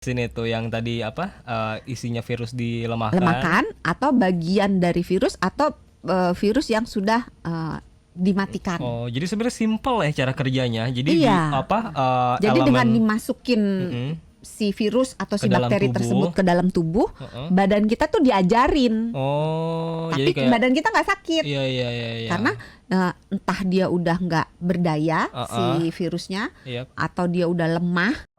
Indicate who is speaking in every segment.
Speaker 1: Sini tuh yang tadi apa, isinya virus dilemahkan.
Speaker 2: Lemahkan atau bagian dari virus atau virus yang sudah dimatikan.
Speaker 1: Oh, jadi sebenarnya simple ya cara kerjanya. Jadi
Speaker 2: Iya. Jadi dengan dimasukin si virus atau si bakteri tersebut ke dalam tubuh, badan kita tuh diajarin.
Speaker 1: Oh,
Speaker 2: tapi
Speaker 1: jadi kayak
Speaker 2: badan kita nggak sakit.
Speaker 1: Iya.
Speaker 2: Karena entah dia udah nggak berdaya si virusnya, atau dia udah lemah.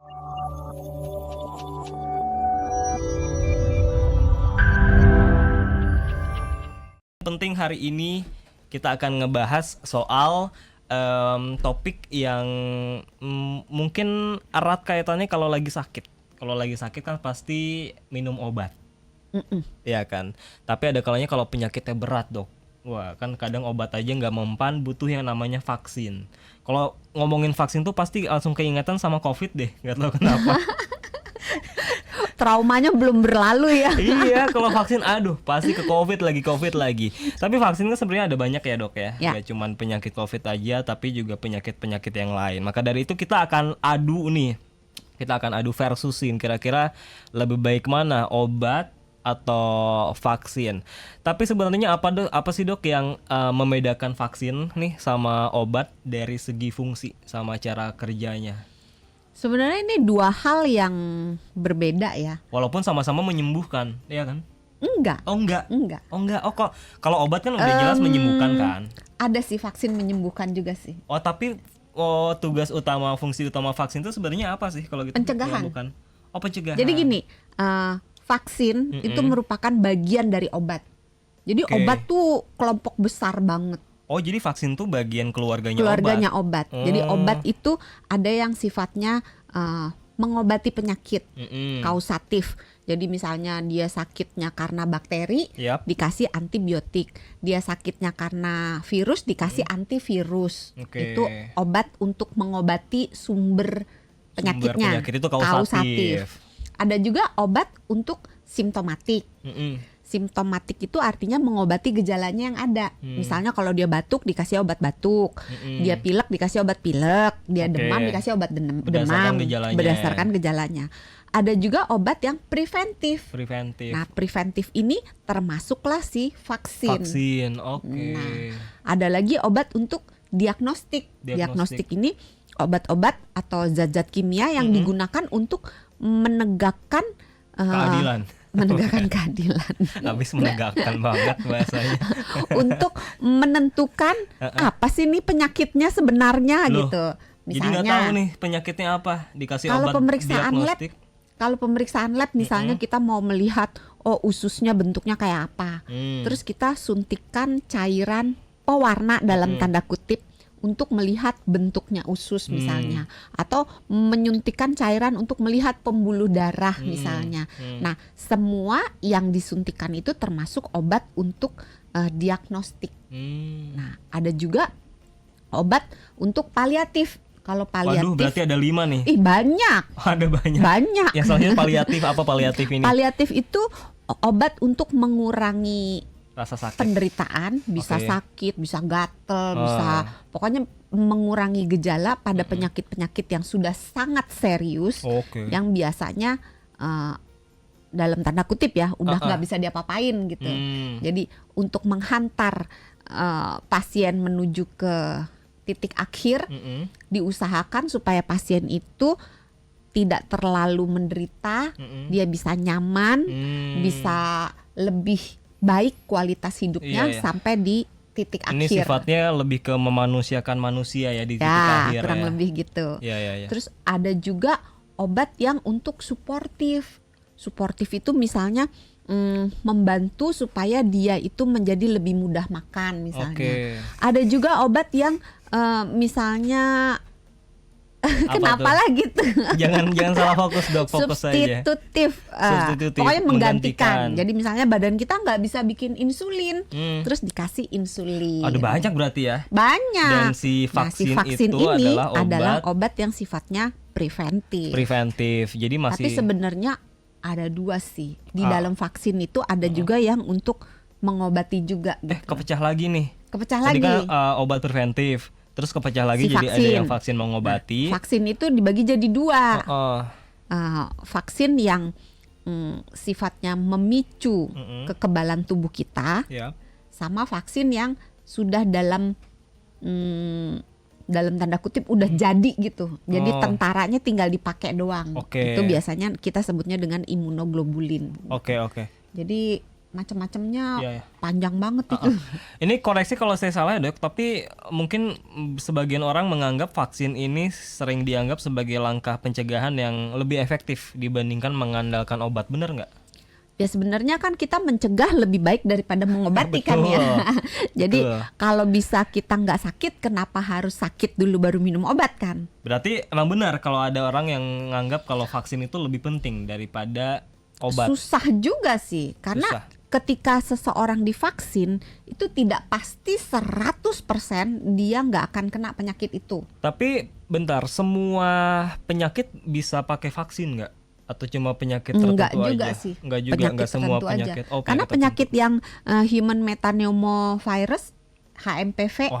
Speaker 1: Penting hari ini kita akan ngebahas soal topik yang mungkin erat kaitannya kalau lagi sakit. Kalau lagi sakit kan pasti minum obat. Iya kan. Tapi ada kalanya kalau penyakitnya berat, Dok. Wah, kan kadang obat aja nggak mempan, butuh yang namanya vaksin. Kalau ngomongin vaksin tuh pasti langsung keingetan sama COVID deh, nggak tahu kenapa.
Speaker 2: Traumanya belum berlalu ya.
Speaker 1: Iya, kalau vaksin aduh pasti ke COVID lagi. Tapi vaksin kan sebenarnya ada banyak ya, Dok ya. Gak cuman penyakit COVID aja, tapi juga penyakit-penyakit yang lain. Maka dari itu kita akan adu nih. Kita akan adu versusin kira-kira lebih baik mana, obat atau vaksin. Tapi sebenarnya apa sih, Dok, yang membedakan vaksin nih sama obat dari segi fungsi sama cara kerjanya?
Speaker 2: Sebenarnya ini dua hal yang berbeda ya.
Speaker 1: Walaupun sama-sama menyembuhkan, ya kan?
Speaker 2: Enggak.
Speaker 1: Oh enggak. Oh kok kalau obat kan udah jelas menyembuhkan kan?
Speaker 2: Ada sih vaksin menyembuhkan juga sih.
Speaker 1: Oh tapi fungsi utama vaksin itu sebenarnya apa sih kalau gitu?
Speaker 2: Pencegahan.
Speaker 1: Oh pencegahan.
Speaker 2: Jadi gini, vaksin itu merupakan bagian dari obat. Jadi obat tuh kelompok besar banget.
Speaker 1: Oh jadi vaksin tuh bagian keluarganya
Speaker 2: obat. Jadi obat itu ada yang sifatnya mengobati penyakit, kausatif. Jadi misalnya dia sakitnya karena bakteri, dikasih antibiotik. Dia sakitnya karena virus, dikasih antivirus. Itu obat untuk mengobati sumber penyakitnya.
Speaker 1: Penyakit itu kausatif.
Speaker 2: Ada juga obat untuk simptomatik. Simptomatik itu artinya mengobati gejalanya yang ada. Misalnya kalau dia batuk dikasih obat batuk, dia pilek dikasih obat pilek, dia demam dikasih obat demam berdasarkan gejalanya. Ada juga obat yang preventif. Nah, preventif ini termasuklah si vaksin. Nah, ada lagi obat untuk diagnostik. Diagnostik ini obat-obat atau zat-zat kimia yang digunakan untuk menegakkan
Speaker 1: keadilan.
Speaker 2: Menegakkan keadilan.
Speaker 1: Habis menegakkan banget bahasanya.
Speaker 2: Untuk menentukan apa sih nih penyakitnya sebenarnya. Loh, gitu. Misalnya,
Speaker 1: jadi nggak tahu nih penyakitnya apa, dikasih
Speaker 2: kalau
Speaker 1: obat diagnostik.
Speaker 2: Kalau pemeriksaan lab misalnya kita mau melihat ususnya bentuknya kayak apa. Terus kita suntikan cairan pewarna dalam tanda kutip untuk melihat bentuknya usus misalnya, atau menyuntikkan cairan untuk melihat pembuluh darah misalnya. Nah, semua yang disuntikan itu termasuk obat untuk diagnostik. Nah, ada juga obat untuk paliatif. Kalau paliatif,
Speaker 1: waduh, berarti ada 5 nih.
Speaker 2: Banyak.
Speaker 1: Ada banyak.
Speaker 2: Banyak.
Speaker 1: Yang selanjutnya paliatif, apa paliatif ini?
Speaker 2: Paliatif itu obat untuk mengurangi
Speaker 1: rasa sakit,
Speaker 2: penderitaan, bisa sakit, bisa gatel, bisa pokoknya mengurangi gejala pada penyakit-penyakit yang sudah sangat serius, yang biasanya dalam tanda kutip ya udah nggak bisa diapa-apain gitu. Jadi untuk menghantar pasien menuju ke titik akhir, diusahakan supaya pasien itu tidak terlalu menderita, dia bisa nyaman, bisa lebih baik kualitas hidupnya sampai di titik akhir.
Speaker 1: Ini sifatnya lebih ke memanusiakan manusia ya di titik akhir.
Speaker 2: Kurang lebih gitu. Terus ada juga obat yang untuk suportif. Suportif itu misalnya membantu supaya dia itu menjadi lebih mudah makan misalnya. Ada juga obat yang misalnya kenapa lagi tuh?
Speaker 1: Jangan salah fokus, Dok, fokus saja.
Speaker 2: Substitutif, pokoknya menggantikan. Jadi misalnya badan kita nggak bisa bikin insulin, terus dikasih insulin.
Speaker 1: Ada banyak berarti ya?
Speaker 2: Banyak.
Speaker 1: Dan si vaksin,
Speaker 2: ini adalah obat yang sifatnya preventif.
Speaker 1: Jadi masih.
Speaker 2: Tapi sebenarnya ada 2 sih. Di dalam vaksin itu ada juga yang untuk mengobati juga. Gitu.
Speaker 1: Kepecah lagi nih.
Speaker 2: Tadi
Speaker 1: kan obat preventif. Terus kepecah lagi jadi ada yang vaksin mengobati.
Speaker 2: Vaksin itu dibagi jadi 2. vaksin yang sifatnya memicu kekebalan tubuh kita, sama vaksin yang sudah dalam tanda kutip udah jadi gitu. Jadi tentaranya tinggal dipakai doang. Itu biasanya kita sebutnya dengan imunoglobulin. Jadi macam-macamnya panjang banget itu.
Speaker 1: Ini koreksi kalau saya salah ya, Dok, tapi mungkin sebagian orang menganggap vaksin ini sering dianggap sebagai langkah pencegahan yang lebih efektif dibandingkan mengandalkan obat, benar nggak?
Speaker 2: Ya sebenarnya kan kita mencegah lebih baik daripada mengobati kan ya. Jadi kalau bisa kita nggak sakit, kenapa harus sakit dulu baru minum obat kan?
Speaker 1: Berarti emang benar kalau ada orang yang menganggap kalau vaksin itu lebih penting daripada obat.
Speaker 2: Susah juga sih, karena ketika seseorang divaksin itu tidak pasti 100% dia nggak akan kena penyakit itu.
Speaker 1: Tapi bentar, semua penyakit bisa pakai vaksin nggak? Atau cuma penyakit tertentu
Speaker 2: enggak
Speaker 1: aja?
Speaker 2: Juga sih.
Speaker 1: Enggak juga, enggak semua penyakit.
Speaker 2: Karena penyakit yang human metapneumovirus HMPV,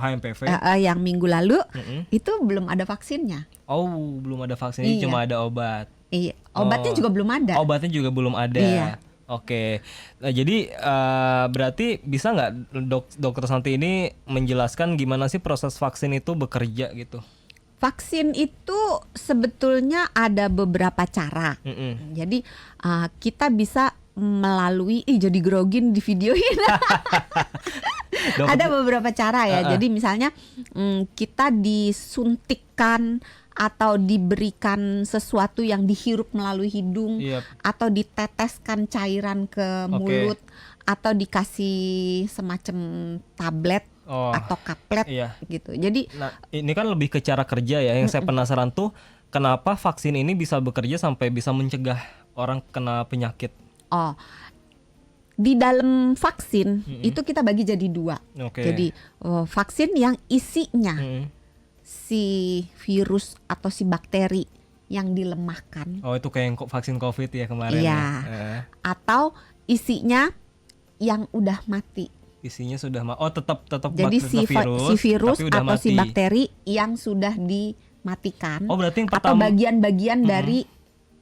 Speaker 2: yang minggu lalu itu belum ada vaksinnya.
Speaker 1: Belum ada vaksinnya, cuma ada obat.
Speaker 2: Iya, obatnya juga belum ada.
Speaker 1: Obatnya juga belum ada.
Speaker 2: Iya.
Speaker 1: Oke. Nah, jadi berarti bisa nggak dokter Santi ini menjelaskan gimana sih proses vaksin itu bekerja gitu?
Speaker 2: Vaksin itu sebetulnya ada beberapa cara. Jadi kita bisa melalui jadi grogin di videoin. Ada beberapa cara ya. Jadi misalnya kita disuntikkan atau diberikan sesuatu yang dihirup melalui hidung, atau diteteskan cairan ke mulut, atau dikasih semacam tablet atau kaplet gitu. Jadi
Speaker 1: ini kan lebih ke cara kerja ya. Yang saya penasaran tuh kenapa vaksin ini bisa bekerja sampai bisa mencegah orang kena penyakit.
Speaker 2: Di dalam vaksin itu kita bagi jadi dua. Jadi vaksin yang isinya si virus atau si bakteri yang dilemahkan.
Speaker 1: Itu kayak vaksin COVID ya kemarin.
Speaker 2: Iya. Atau isinya yang udah mati.
Speaker 1: Isinya sudah tetap
Speaker 2: jadi si virus atau mati. Si bakteri yang sudah dimatikan.
Speaker 1: Berarti yang
Speaker 2: atau bagian-bagian dari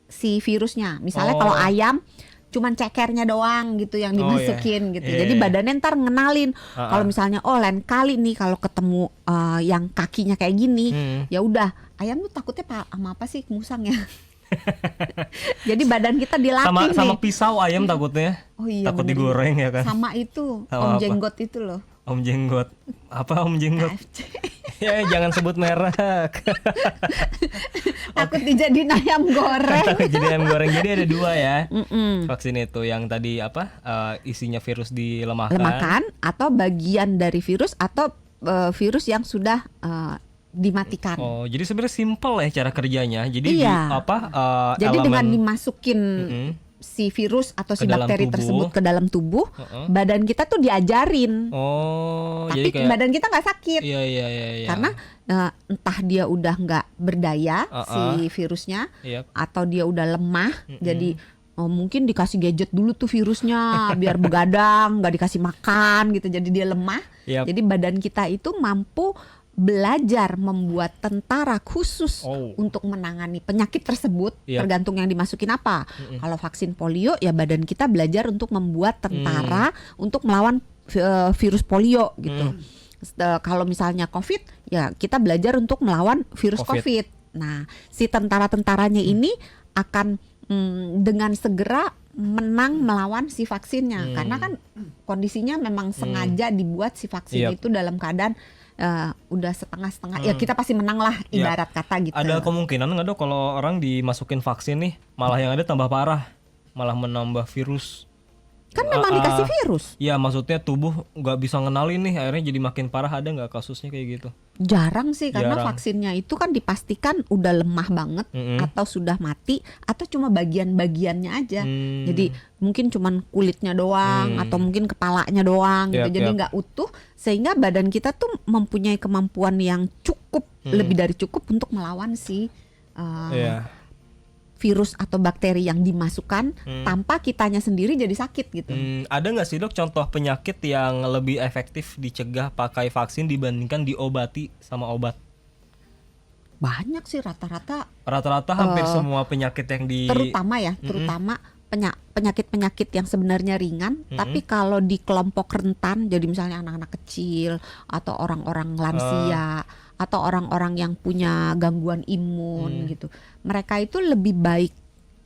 Speaker 2: si virusnya. Misalnya kalau ayam cuman cekernya doang gitu yang dimasukin gitu. Jadi badannya ntar ngenalin kalau misalnya lain kali nih kalau ketemu yang kakinya kayak gini, ya udah ayam tuh takutnya sama apa sih, musang ya. Jadi badan kita dilatih
Speaker 1: sama pisau ayam takutnya. Takut digoreng ya kan.
Speaker 2: Sama itu Om Jenggot itu loh.
Speaker 1: Om Jenggot. Apa Om Jenggot? Ya jangan sebut merek.
Speaker 2: Takut dijadiin ayam goreng.
Speaker 1: Takut jadi ayam goreng. Jadi ada dua ya. Vaksin itu yang tadi isinya virus dilemahkan.
Speaker 2: Atau bagian dari virus atau virus yang sudah dimatikan.
Speaker 1: Jadi sebenarnya simpel ya cara kerjanya. Jadi
Speaker 2: jadi dengan dimasukin si virus atau si bakteri tersebut ke dalam tubuh, badan kita tuh diajarin. Tapi jadi badan kita nggak sakit.
Speaker 1: Iya.
Speaker 2: Karena entah dia udah nggak berdaya si virusnya, atau dia udah lemah. Jadi mungkin dikasih gadget dulu tuh virusnya biar begadang, nggak dikasih makan gitu. Jadi dia lemah. Jadi badan kita itu mampu belajar membuat tentara khusus untuk menangani penyakit tersebut, tergantung yang dimasukin apa. Kalau vaksin polio ya badan kita belajar untuk membuat tentara untuk melawan virus polio gitu. Kalau misalnya COVID ya kita belajar untuk melawan virus COVID. Nah, si tentara-tentaranya ini akan dengan segera menang melawan si vaksinnya, karena kan kondisinya memang sengaja dibuat si vaksin itu dalam keadaan udah setengah-setengah. Ya kita pasti menang lah ibarat kata gitu.
Speaker 1: Ada kemungkinan nggak Dok kalau orang dimasukin vaksin nih malah yang ada tambah parah, malah menambah virus?
Speaker 2: Kan memang dikasih virus.
Speaker 1: Ya maksudnya tubuh nggak bisa ngenalin nih, akhirnya jadi makin parah. Ada nggak kasusnya kayak gitu?
Speaker 2: Jarang sih, karena vaksinnya itu kan dipastikan udah lemah banget, atau sudah mati, atau cuma bagian-bagiannya aja. Jadi mungkin cuman kulitnya doang, atau mungkin kepalanya doang gitu. Jadi nggak utuh, sehingga badan kita tuh mempunyai kemampuan yang cukup, lebih dari cukup untuk melawan si virus atau bakteri yang dimasukkan tanpa kitanya sendiri jadi sakit gitu.
Speaker 1: Ada nggak sih Dok contoh penyakit yang lebih efektif dicegah pakai vaksin dibandingkan diobati sama obat?
Speaker 2: Banyak sih rata-rata
Speaker 1: hampir semua penyakit yang
Speaker 2: terutama penyakit-penyakit yang sebenarnya ringan, tapi kalau di kelompok rentan, jadi misalnya anak-anak kecil atau orang-orang lansia atau orang-orang yang punya gangguan imun gitu, mereka itu lebih baik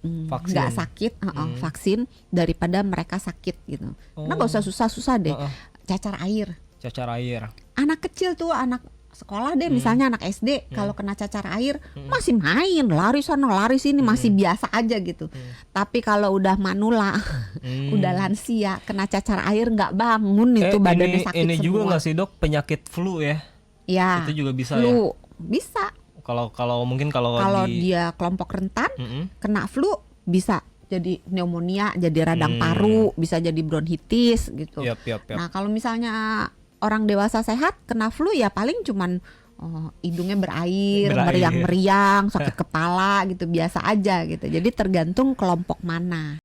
Speaker 2: nggak sakit vaksin daripada mereka sakit gitu. Karena nggak usah susah-susah deh. Cacar air. Anak kecil tuh, anak sekolah deh, misalnya anak SD, kalau kena cacar air masih main, lari sana lari sini, masih biasa aja gitu. Tapi kalau udah manula, udah lansia, kena cacar air nggak bangun, itu badannya sakit
Speaker 1: ini
Speaker 2: semua.
Speaker 1: juga nggak sih dok, penyakit flu ya?
Speaker 2: Ya.
Speaker 1: Itu juga bisa
Speaker 2: flu,
Speaker 1: ya?
Speaker 2: Bisa.
Speaker 1: Kalau mungkin kalau
Speaker 2: dia kelompok rentan, kena flu bisa jadi pneumonia, jadi radang paru, bisa jadi bronkitis gitu.
Speaker 1: Yap.
Speaker 2: Nah kalau misalnya orang dewasa sehat kena flu ya paling cuman hidungnya berair, meriang-meriang, sakit kepala gitu, biasa aja gitu. Jadi tergantung kelompok mana.